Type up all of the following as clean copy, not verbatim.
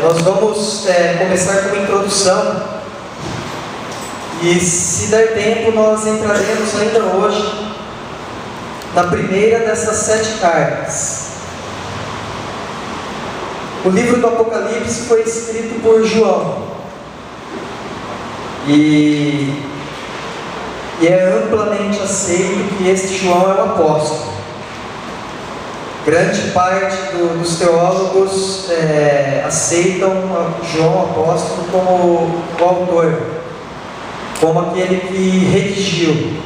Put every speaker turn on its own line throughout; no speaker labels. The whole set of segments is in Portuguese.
Nós vamos começar com uma introdução e, se der tempo, nós entraremos ainda hoje na primeira dessas 7 cartas. O livro do Apocalipse foi escrito por João e é amplamente aceito que este João é o apóstolo. Grande parte dos teólogos aceitam João apóstolo como o autor, como aquele que redigiu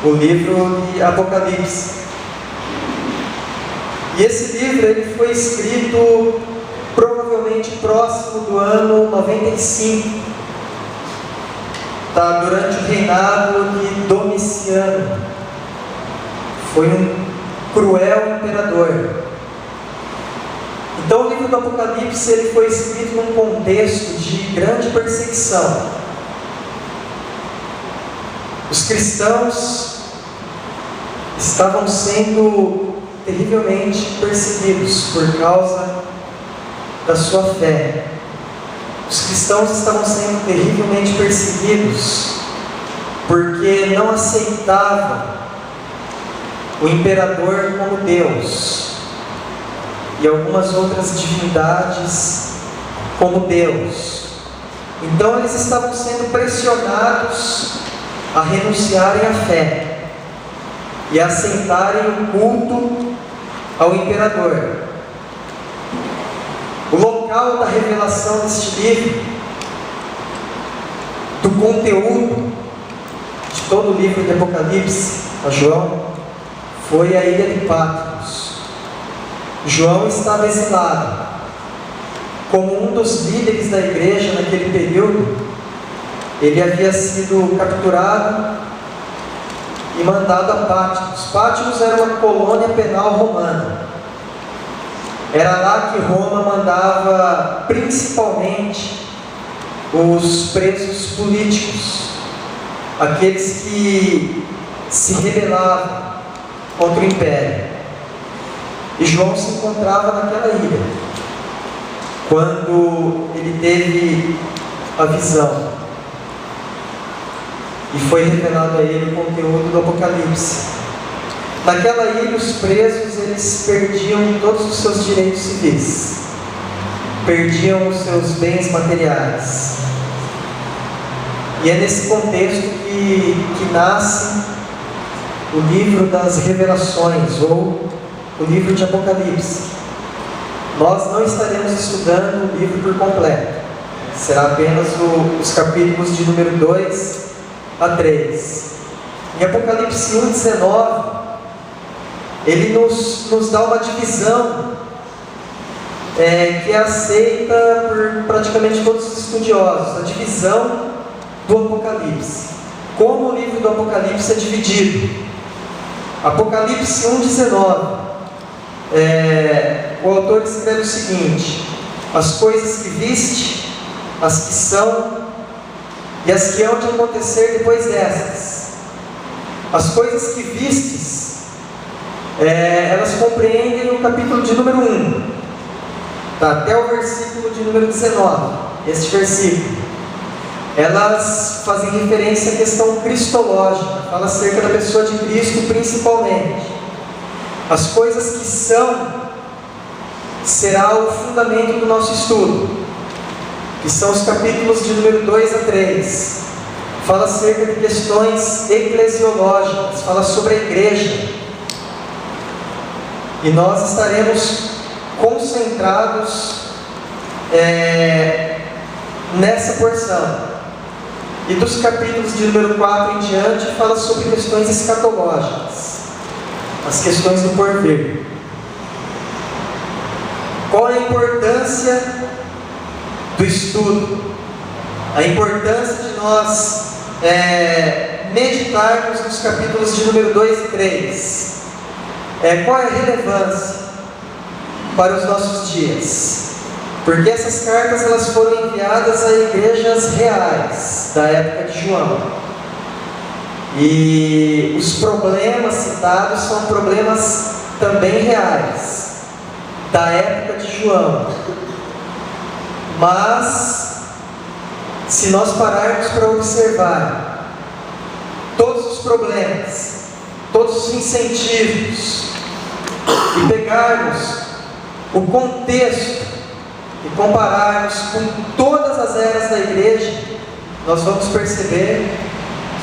o livro de Apocalipse. E esse livro ele foi escrito provavelmente próximo do ano 95, durante o reinado de Domiciano. Foi um cruel imperador. Então o livro do Apocalipse ele foi escrito num contexto de grande perseguição. Os cristãos estavam sendo terrivelmente perseguidos por causa da sua fé. Os cristãos estavam sendo terrivelmente perseguidos porque não aceitavam o imperador como Deus e algumas outras divindades como Deus. Então eles estavam sendo pressionados a renunciarem à fé e a aceitarem o culto ao imperador. O local da revelação deste livro, do conteúdo de todo o livro de Apocalipse a João, foi a ilha de Patmos. João estava exilado. Como um dos líderes da igreja naquele período, ele havia sido capturado e mandado a Patmos. Patmos era uma colônia penal romana. Era lá que Roma mandava principalmente os presos políticos, aqueles que se rebelavam contra o império. E João se encontrava naquela ilha quando ele teve a visão e foi revelado a ele o conteúdo do Apocalipse. Naquela ilha os presos eles perdiam todos os seus direitos civis, perdiam os seus bens materiais. E é nesse contexto que nasce o livro das Revelações, ou o livro de Apocalipse. Nós não estaremos estudando o livro por completo. Será apenas os capítulos de número 2 a 3. Em Apocalipse 1:19, ele nos dá uma divisão que é aceita por praticamente todos os estudiosos. A divisão do Apocalipse. Como o livro do Apocalipse é dividido. Apocalipse 1:19, o autor escreve o seguinte: as coisas que viste, as que são e as que hão de acontecer depois destas. As coisas que vistes, elas compreendem o capítulo de número 1, até o versículo de número 19, este versículo. Elas fazem referência à questão cristológica, fala acerca da pessoa de Cristo principalmente. As coisas que são, será o fundamento do nosso estudo, que são os capítulos de número 2 a 3. Fala acerca de questões eclesiológicas, fala sobre a igreja. E nós estaremos concentrados nessa porção. E dos capítulos de número 4 em diante, fala sobre questões escatológicas, as questões do porvir. Qual é a importância do estudo? A importância de nós meditarmos nos capítulos de número 2 e 3. Qual é a relevância para os nossos dias? Porque essas cartas elas foram enviadas a igrejas reais da época de João. E os problemas citados são problemas também reais da época de João. Mas, se nós pararmos para observar todos os problemas, todos os incentivos, e pegarmos o contexto e compararmos com todas as eras da igreja, nós vamos perceber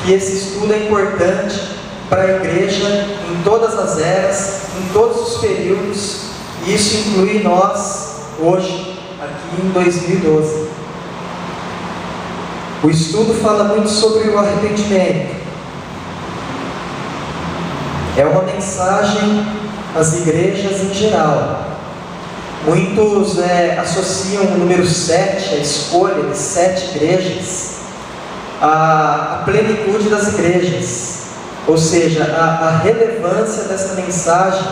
que esse estudo é importante para a igreja em todas as eras, em todos os períodos, e isso inclui nós hoje, aqui em 2012. O estudo fala muito sobre o arrependimento. É uma mensagem às igrejas em geral. Muitos associam o número 7, a escolha de 7 igrejas, à plenitude das igrejas, ou seja, a relevância dessa mensagem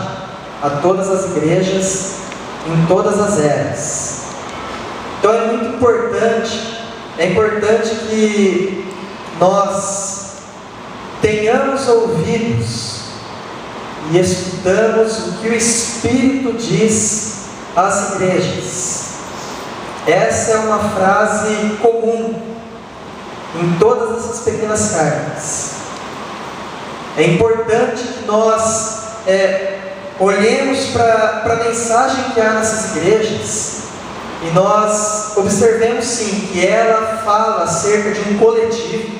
a todas as igrejas, em todas as eras. Então é muito importante, que nós tenhamos ouvidos e escutamos o que o Espírito diz às igrejas. Essa é uma frase comum em todas essas pequenas cartas. É importante que nós olhemos para a mensagem que há nessas igrejas e nós observemos sim que ela fala acerca de um coletivo,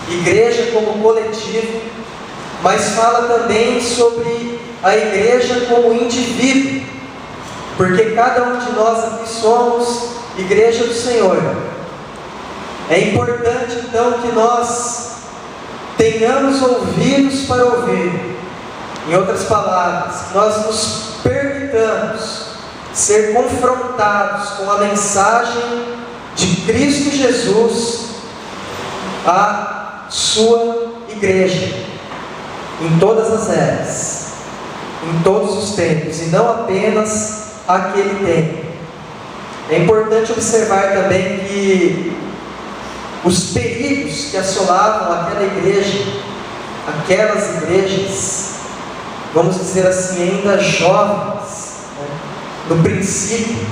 igreja como coletivo, mas fala também sobre a igreja como indivíduo, porque cada um de nós aqui somos igreja do Senhor. É importante então que nós tenhamos ouvidos para ouvir. Em outras palavras, que nós nos permitamos ser confrontados com a mensagem de Cristo Jesus à sua igreja, em todas as eras, em todos os tempos, e não apenas aquele tempo. É importante observar também que os perigos que assolavam aquela igreja, aquelas igrejas, vamos dizer assim, ainda jovens, no princípio,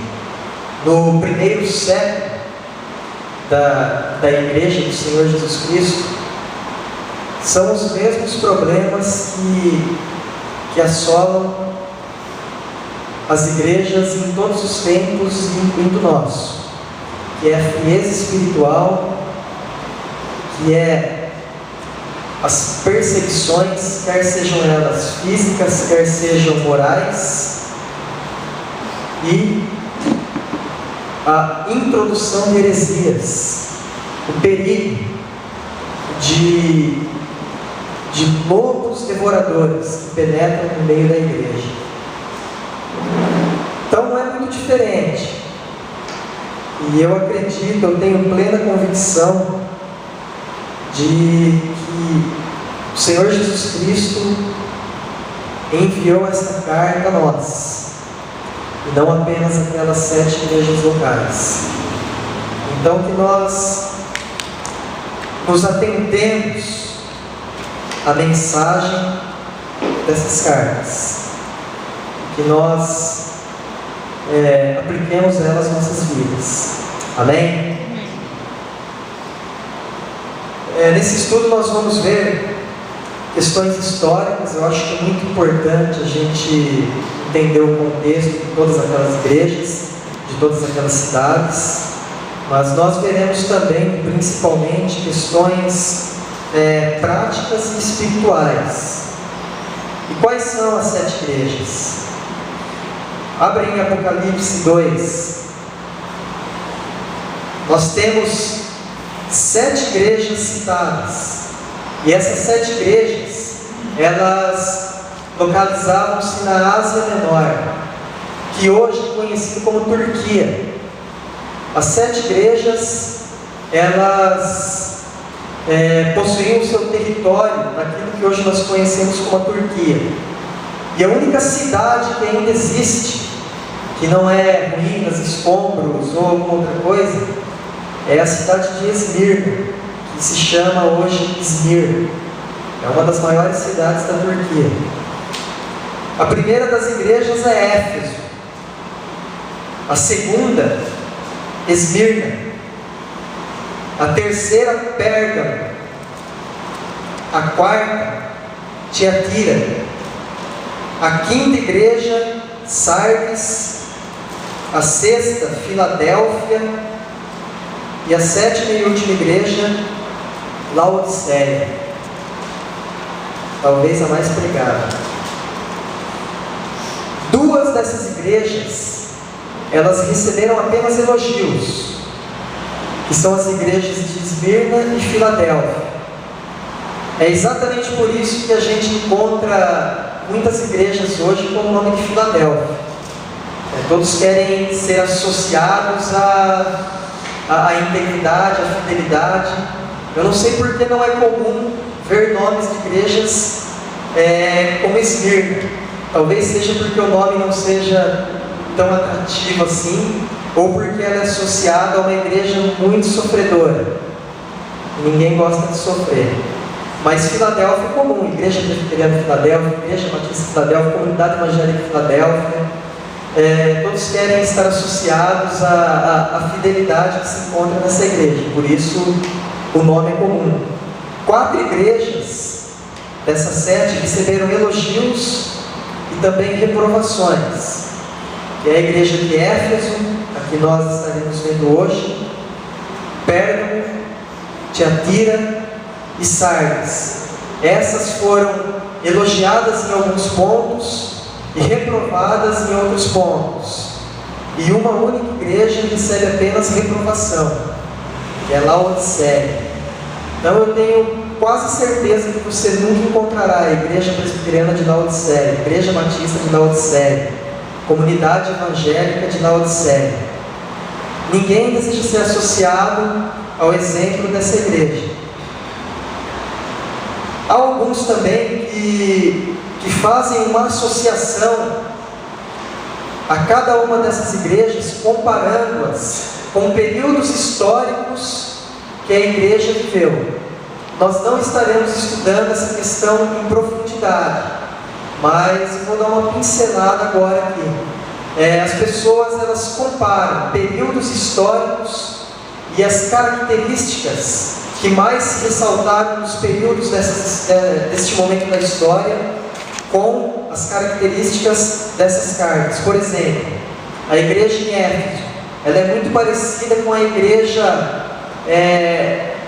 no primeiro século da igreja do Senhor Jesus Cristo, são os mesmos problemas que assolam as igrejas em todos os tempos, incluindo o nosso, que é a frieza espiritual, que é as perseguições, quer sejam elas físicas, quer sejam morais, e a introdução de heresias, o perigo de lobos devoradores que penetram no meio da igreja. Então não é muito diferente, e eu acredito, eu tenho plena convicção de que o Senhor Jesus Cristo enviou esta carta a nós, e não apenas aquelas 7 igrejas locais. Então que nós nos atentemos à mensagem dessas cartas, que nós apliquemos elas nas nossas vidas. Amém? Nesse estudo nós vamos ver questões históricas. Eu acho que é muito importante a gente entender o contexto de todas aquelas igrejas, de todas aquelas cidades, mas nós veremos também, principalmente, questões práticas e espirituais. E quais são as 7 igrejas? Abrem em Apocalipse 2. Nós temos 7 igrejas citadas, e essas 7 igrejas, elas localizavam-se na Ásia Menor, que hoje é conhecido como Turquia. As 7 igrejas, elas possuíam o seu território naquilo que hoje nós conhecemos como a Turquia, e a única cidade que ainda existe, que não é ruínas, escombros ou alguma outra coisa, é a cidade de Esmirna, que se chama hoje Izmir. É uma das maiores cidades da Turquia. A primeira das igrejas é Éfeso. A segunda Esmirna. A terceira, Pérgamo. A quarta, Tiatira. A quinta igreja, Sardes. A sexta, Filadélfia. E a sétima e última igreja, Laodiceia. Talvez a mais pregada. Duas dessas igrejas, elas receberam apenas elogios, que são as igrejas de Esmirna e Filadélfia. É exatamente por isso que a gente encontra muitas igrejas hoje com o nome de Filadélfia. Todos querem ser associados à integridade, à fidelidade. Eu não sei porque não é comum ver nomes de igrejas como Esmirna. Talvez seja porque o nome não seja tão atrativo assim, ou porque ela é associada a uma igreja muito sofredora. Ninguém gosta de sofrer. Mas Filadélfia é comum, Igreja Presbiteriana de Filadélfia, Igreja Batista de Filadélfia, Comunidade Evangélica de Filadélfia. Todos querem estar associados à fidelidade que se encontra nessa igreja, por isso o nome é comum. 4 igrejas dessas 7 receberam elogios e também reprovações, que é a igreja de Éfeso, a que nós estaremos vendo hoje, Pérgamo, Tiatira e Sardes. Essas foram elogiadas em alguns pontos e reprovadas em outros pontos. E uma única igreja recebe apenas reprovação, que é Laodiceia. Então eu tenho quase certeza que você nunca encontrará a Igreja Presbiteriana de Laodiceia, Igreja Batista de Laodiceia, Comunidade Evangélica de Laodiceia. Ninguém deseja ser associado ao exemplo dessa igreja. Há alguns também que fazem uma associação a cada uma dessas igrejas, comparando-as com períodos históricos que a igreja viveu. Nós não estaremos estudando essa questão em profundidade, mas vou dar uma pincelada agora aqui. As pessoas, elas comparam períodos históricos e as características que mais se ressaltaram nos períodos deste momento da história com as características dessas cartas. Por exemplo, a igreja em Éfeso, ela é muito parecida com a igreja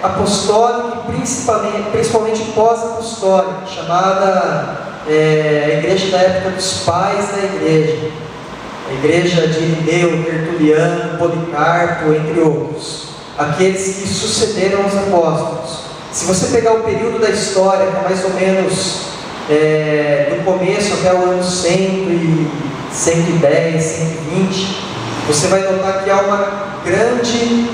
apostólica e principalmente pós-apostólica, chamada a igreja da época dos pais da igreja, a igreja de Irineu, Tertuliano, Policarpo, entre outros, aqueles que sucederam os apóstolos. Se você pegar o período da história, que é mais ou menos do começo até o ano 100, 110, 120, você vai notar que há uma grande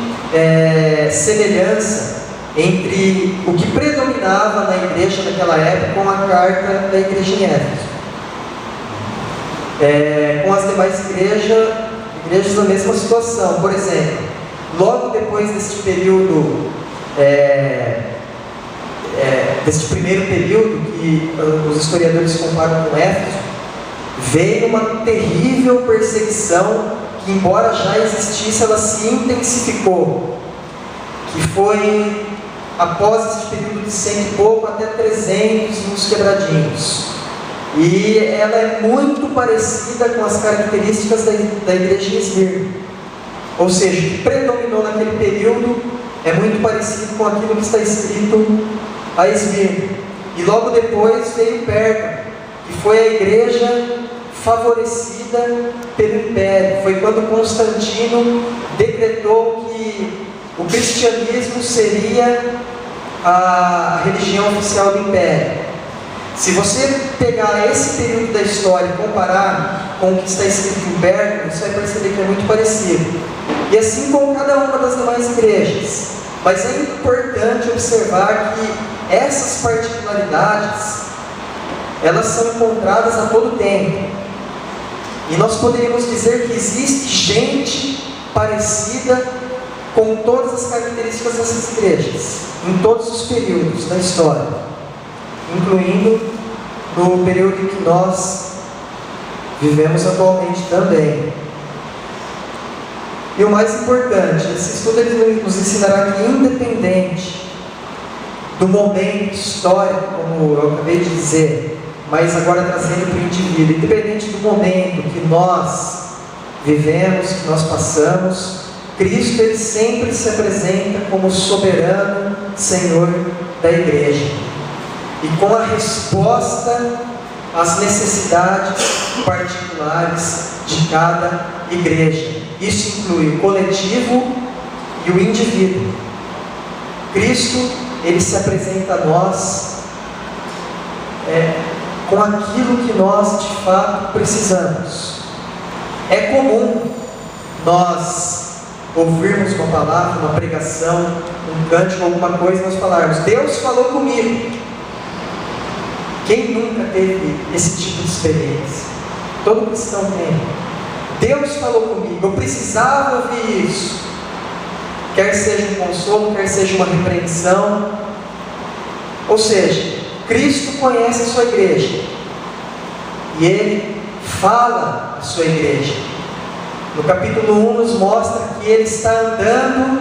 semelhança entre o que predominava na igreja naquela época com a carta da igreja em Éfeso. Com as demais igrejas na mesma situação. Por exemplo, logo depois deste período, deste primeiro período que os historiadores comparam com Éfeso, veio uma terrível perseguição que, embora já existisse, ela se intensificou, que foi após esse período de 100 e pouco até 300 e uns quebradinhos. E ela é muito parecida com as características da igreja em Esmirna. Ou seja, o que predominou naquele período é muito parecido com aquilo que está escrito a Esmirna. E logo depois veio Pérgamo, que foi a igreja favorecida pelo Império. Foi quando Constantino decretou que o cristianismo seria a religião oficial do Império. Se você pegar esse período da história e comparar com o que está escrito em Pérgamo, você vai perceber que é muito parecido. E assim como cada uma das demais igrejas. Mas é importante observar que essas particularidades, elas são encontradas a todo tempo. E nós poderíamos dizer que existe gente parecida com todas as características dessas igrejas, em todos os períodos da história, incluindo no período em que nós vivemos atualmente também. E o mais importante, esse estudo ele nos ensinará que, independente do momento histórico, como eu acabei de dizer, mas agora trazendo para o indivíduo, independente do momento que nós vivemos, que nós passamos, Cristo ele sempre se apresenta como soberano Senhor da igreja, e com a resposta às necessidades particulares de cada igreja. Isso inclui o coletivo e o indivíduo. Cristo ele se apresenta a nós com aquilo que nós de fato precisamos. É comum nós ouvirmos uma palavra, uma pregação, um cântico, alguma coisa, e nós falarmos: Deus falou comigo. Quem nunca teve esse tipo de experiência? Todo cristão tem. Deus falou comigo, eu precisava ouvir isso. Quer seja um consolo, quer seja uma repreensão. Ou seja, Cristo conhece a sua igreja e Ele fala à sua igreja. No capítulo 1 nos mostra que Ele está andando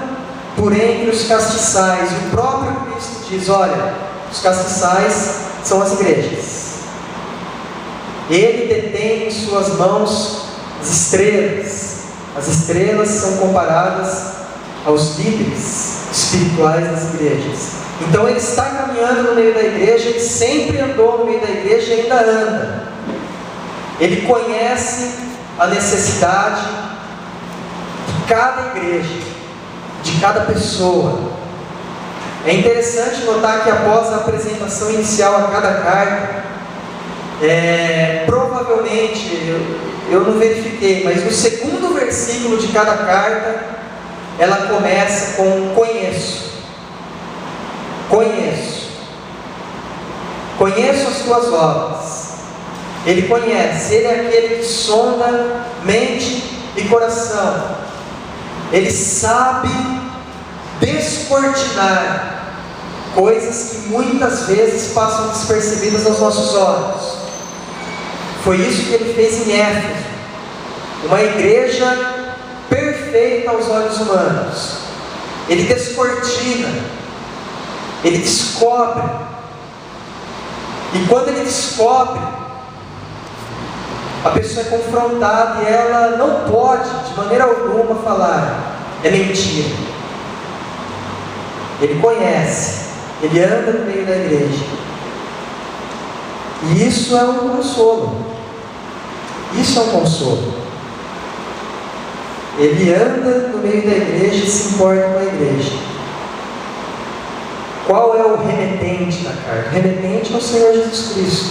por entre os castiçais. E o próprio Cristo diz: olha, os castiçais são as igrejas. Ele detém em suas mãos as estrelas. As estrelas são comparadas aos líderes espirituais das igrejas. Então ele está caminhando no meio da igreja, ele sempre andou no meio da igreja e ainda anda. Ele conhece a necessidade de cada igreja, de cada pessoa. É interessante notar que após a apresentação inicial a cada carta, provavelmente, eu não verifiquei, mas no segundo versículo de cada carta, ela começa com conheço. Conheço as tuas obras. Ele conhece, Ele é aquele que sonda mente e coração. Ele sabe descortinar coisas que muitas vezes passam despercebidas aos nossos olhos. Foi isso que Ele fez em Éfeso, uma igreja perfeita aos olhos humanos. Ele descortina, Ele descobre, e quando Ele descobre, a pessoa é confrontada e ela não pode de maneira alguma falar: é mentira. Ele conhece, Ele anda no meio da igreja, e isso é um consolo. Isso é um consolo. Ele anda no meio da igreja e se importa com a igreja. Qual é o remetente da carta? O remetente é o Senhor Jesus Cristo.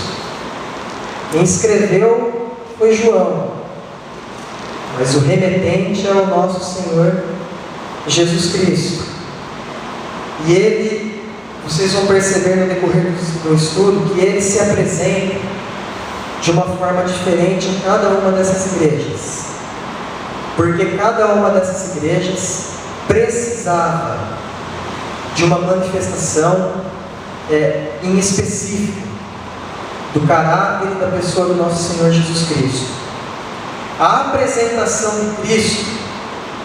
Quem escreveu foi João, mas o remetente é o nosso Senhor Jesus Cristo. E Ele, vocês vão perceber no decorrer do estudo, que Ele se apresenta de uma forma diferente em cada uma dessas igrejas, porque cada uma dessas igrejas precisava de uma manifestação em específico do caráter e da pessoa do nosso Senhor Jesus Cristo. A apresentação de Cristo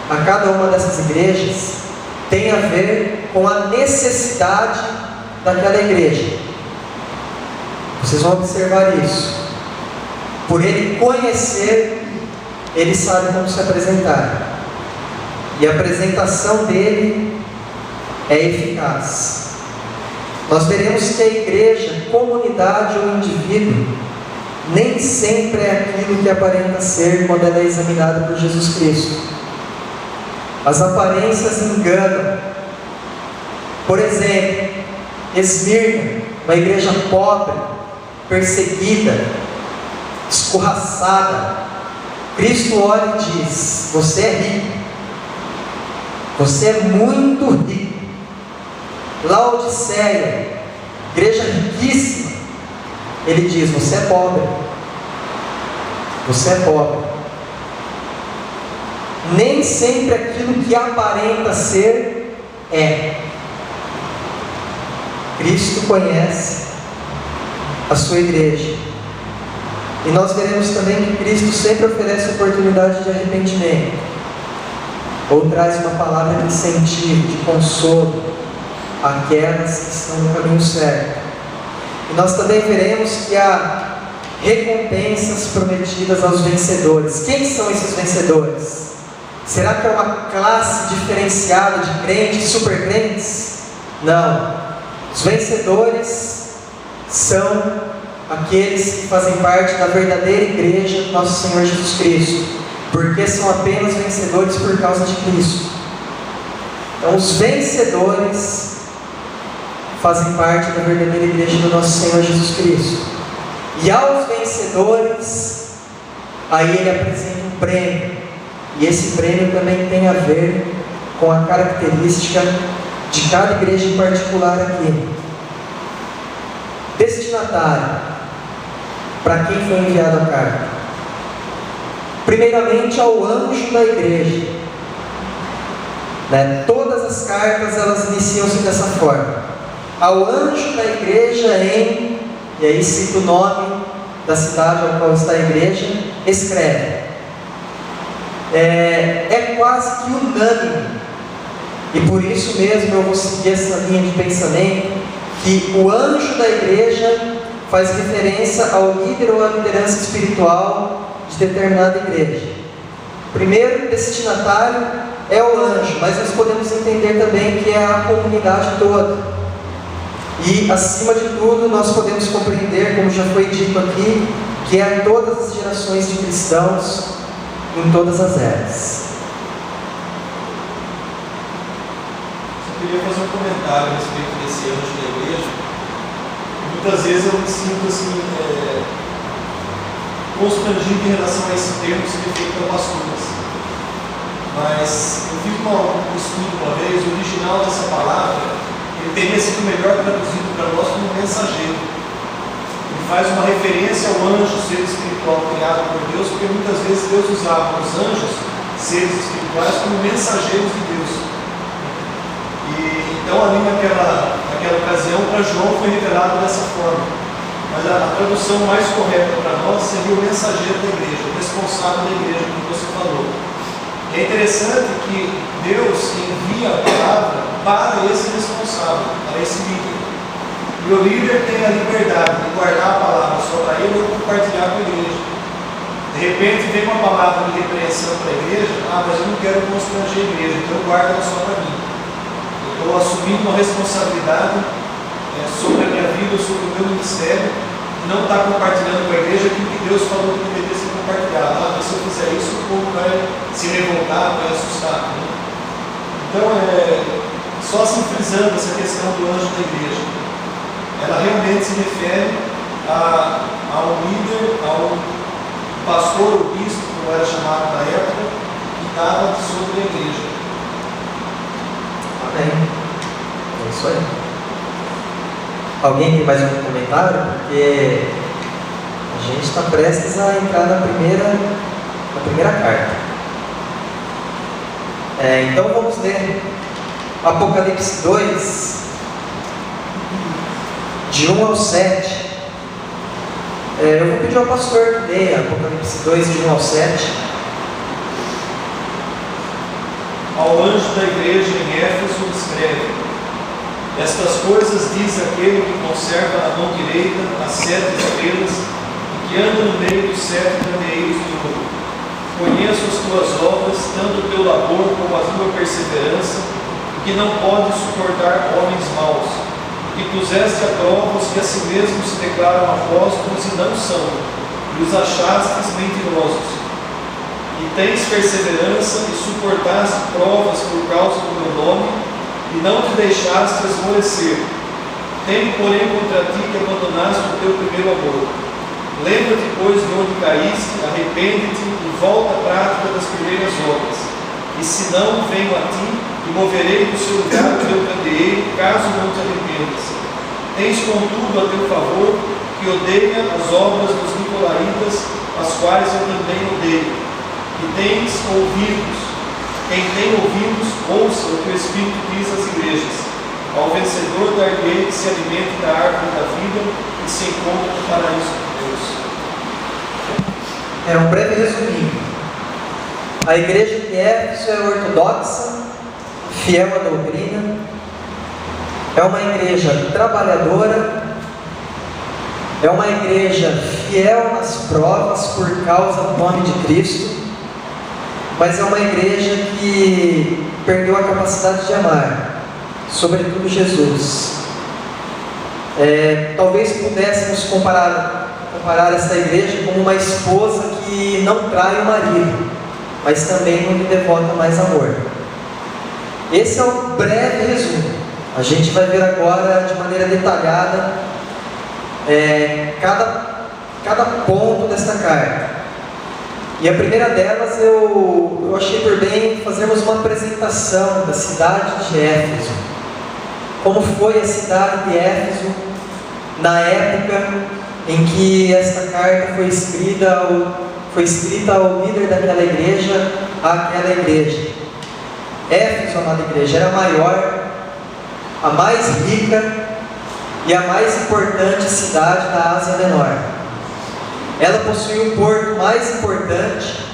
a cada uma dessas igrejas tem a ver com a necessidade daquela igreja. Vocês vão observar isso. Por Ele conhecer, Ele sabe como se apresentar, e a apresentação dele é eficaz. Nós veremos que a igreja, comunidade ou indivíduo, nem sempre é aquilo que aparenta ser quando ela é examinada por Jesus Cristo. As aparências enganam. Por exemplo, Esmirna, uma igreja pobre, perseguida, escorraçada. Cristo olha e diz: você é rico, você é muito rico. Laodiceia, igreja riquíssima, Ele diz: você é pobre, você é pobre. Nem sempre aquilo que aparenta ser é. Cristo conhece a sua igreja. E nós veremos também que Cristo sempre oferece oportunidade de arrependimento. ou traz uma palavra de incentivo, de consolo àquelas que estão no caminho certo. E nós também veremos que há recompensas prometidas aos vencedores. Quem são esses vencedores? Será que é uma classe diferenciada de crentes, super crentes? Não. Os vencedores são aqueles que fazem parte da verdadeira igreja do nosso Senhor Jesus Cristo, porque são apenas vencedores por causa de Cristo. Então, os vencedores fazem parte da verdadeira igreja do nosso Senhor Jesus Cristo. E aos vencedores, aí ele apresenta um prêmio. E esse prêmio também tem a ver com a característica de cada igreja em particular aqui. Destinatário, para quem foi enviado a carta? Primeiramente ao anjo da igreja. Todas as cartas elas iniciam-se dessa forma. Ao anjo da igreja em, e aí cita o nome da cidade ao qual está a igreja, escreve. É quase que unânime, e por isso mesmo eu vou seguir essa linha de pensamento, que o anjo da igreja faz referência ao líder ou à liderança espiritual de determinada igreja. Primeiro destinatário é o anjo, mas nós podemos entender também que é a comunidade toda. E acima de tudo nós podemos compreender, como já foi dito aqui, que é a todas as gerações de cristãos em todas as eras.
Eu queria fazer um comentário a respeito desse anjo da igreja. Muitas vezes eu me sinto assim, constrangido em relação a esse termo ser feito para pastores. Mas eu fiz um estudo uma vez, o original dessa palavra, ele teria sido melhor traduzido para nós como mensageiro. Ele faz uma referência ao anjo, ser espiritual criado por Deus, porque muitas vezes Deus usava os anjos, seres espirituais, como mensageiros de Deus. E então ali naquela ocasião, para João foi revelado dessa forma. Mas a tradução mais correta para nós seria o mensageiro da igreja, o responsável da igreja, como você falou. E é interessante que Deus envia a palavra para esse responsável, para esse líder. E o líder tem a liberdade de guardar a palavra só para ele ou compartilhar com a igreja. De repente vem uma palavra de repreensão para a igreja, mas eu não quero constranger a igreja, então eu guardo ela só para mim. Eu estou assumindo uma responsabilidade sobre a minha vida, sobre o meu ministério, e não está compartilhando com a igreja aquilo que Deus falou que deveria ser compartilhado. Mas se eu fizer isso, o povo vai se revoltar, vai assustar. Né? Então, só assim frisando essa questão do anjo da igreja, ela realmente se refere ao líder, ao pastor ou bispo, como era chamado na época, que estava sobre a igreja.
Amém. É isso aí. Alguém tem mais um comentário? Porque a gente está prestes a entrar na primeira carta. Então vamos ler Apocalipse 2, de 1 ao 7. Eu vou pedir ao pastor que leia Apocalipse 2, de 1 ao 7.
Ao anjo da igreja em Éfeso escreve: estas coisas diz aquele que conserva a mão direita as 7 estrelas e que anda no meio dos 7 candeeiros de ouro. Conheço as tuas obras, tanto o teu labor como a tua perseverança, e que não podes suportar homens maus, que puseste a prova os que a si mesmos se declaram apóstolos e não são, e os achastes mentirosos. E tens perseverança e suportaste provas por causa do meu nome, e não te deixaste esmorecer. Tenho, porém, contra ti que abandonaste o teu primeiro amor. Lembra-te, pois, de onde caíste, arrepende-te e volta à prática das primeiras obras. E se não, venho a ti e moverei do seu lugar o teu candeeiro, caso não te arrependas. Tens, contudo, a teu favor que odeia as obras dos nicolaítas, as quais eu também odeio. E tens ouvidos. Quem tem ouvidos, ouça o que o Espírito diz às igrejas. Ao vencedor dar-lhe que se alimente da árvore da vida e se encontra no paraíso de Deus.
Um breve resuminho. A igreja de Éfeso é ortodoxa, fiel à doutrina, é uma igreja trabalhadora, é uma igreja fiel nas provas por causa do nome de Cristo, mas é uma igreja que perdeu a capacidade de amar, sobretudo Jesus. Talvez pudéssemos comparar esta igreja como uma esposa que não trai o marido, mas também não lhe devota mais amor. Esse é o breve resumo. A gente vai ver agora de maneira detalhada cada ponto desta carta. E a primeira delas eu achei por bem fazermos uma apresentação da cidade de Éfeso. Como foi a cidade de Éfeso na época em que esta carta foi escrita ao líder daquela igreja, àquela igreja. Éfeso, amada igreja, era a maior, a mais rica e a mais importante cidade da Ásia Menor. Ela possuía o porto mais importante,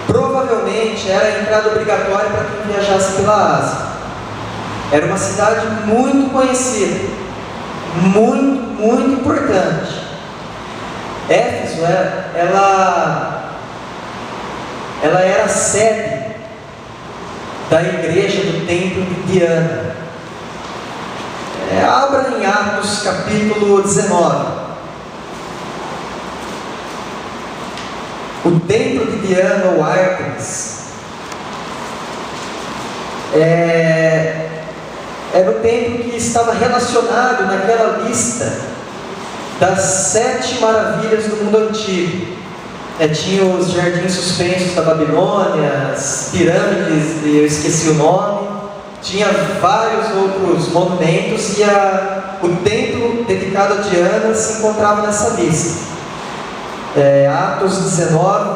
provavelmente era a entrada obrigatória para quem viajasse pela Ásia. Era uma cidade muito conhecida, muito importante. Éfeso, ela era a sede da igreja do templo de Diana. Abra em Atos capítulo 19. O templo de Diana ou Ártemis era o templo que estava relacionado naquela lista das 7 maravilhas do mundo antigo. Tinha os jardins suspensos da Babilônia, as pirâmides, eu esqueci o nome, tinha vários outros monumentos e o templo dedicado a Diana se encontrava nessa lista. Atos 19,